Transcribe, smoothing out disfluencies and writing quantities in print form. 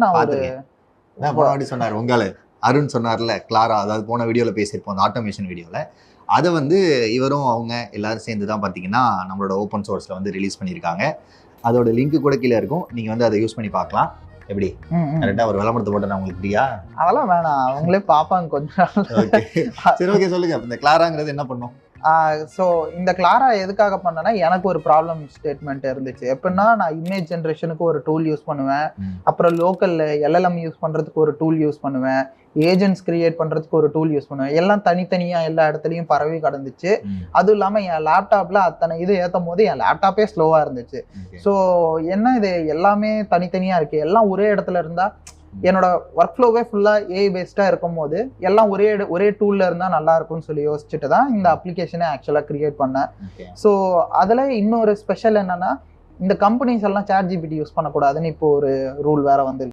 நான் ஒரு போன வாட்டி சொன்னார் உங்களை அருண் சொன்னார்ல கிளாரா, அதாவது போன வீடியோல பேசியிருப்போம் அந்த ஆட்டோமேஷன் வீடியோல. அதை வந்து இவரும் அவங்க எல்லாரும் சேர்ந்து தான் பார்த்தீங்கன்னா நம்மளோட ஓப்பன் சோர்ஸ்ல வந்து ரிலீஸ் பண்ணியிருக்காங்க. அதோட லிங்க் கூட கீழே இருக்கும், நீங்க வந்து அதை யூஸ் பண்ணி பார்க்கலாம். எப்படி கரெக்டா ஒரு விளம்பரத்தை போட்டு நான் உங்களுக்கு ஃப்ரீயா? அதெல்லாம் வேணாம், அவங்களே பார்ப்பாங்க கொஞ்சம். சரி ஓகே, சொல்லுங்க. இந்த கிளாராங்கிறது என்ன பண்ணும்? ஸோ இந்த கிளாரா எதுக்காக பண்ணேன்னா, எனக்கு ஒரு ப்ராப்ளம் ஸ்டேட்மெண்ட் இருந்துச்சு. எப்படின்னா, நான் இமேஜ் ஜென்ரேஷனுக்கு ஒரு டூல் யூஸ் பண்ணுவேன், அப்புறம் லோக்கல் எல்எல்எம் யூஸ் பண்ணுறதுக்கு ஒரு டூல் யூஸ் பண்ணுவேன், ஏஜென்ட்ஸ் கிரியேட் பண்ணுறதுக்கு ஒரு டூல் யூஸ் பண்ணுவேன். எல்லாம் தனித்தனியாக எல்லா இடத்துலையும் பரவி கிடந்துச்சு. அதுவும் இல்லாமல் என் லேப்டாப்பில் அத்தனை இது ஏற்றும் போது என் லேப்டாப்பே ஸ்லோவாக இருந்துச்சு. ஸோ என்ன இது எல்லாமே தனித்தனியாக இருக்குது, எல்லாம் ஒரே இடத்துல இருந்தால் என்னோட ஒர்க் ஃப்ளோவே ஃபுல்லாக ஏஐ பேஸ்டாக இருக்கும் போது எல்லாம் ஒரே டூலில் இருந்தால் நல்லா இருக்கும்னு சொல்லி யோசிச்சுட்டு தான் இந்த அப்ளிகேஷனை ஆக்சுவலாக கிரியேட் பண்ணேன். ஸோ அதில் இன்னொரு ஸ்பெஷல் என்னன்னா, இந்த கம்பெனிஸ் எல்லாம் சாட் ஜிபிடி யூஸ் பண்ணக்கூடாதுன்னு இப்போ ஒரு ரூல் வேற வந்து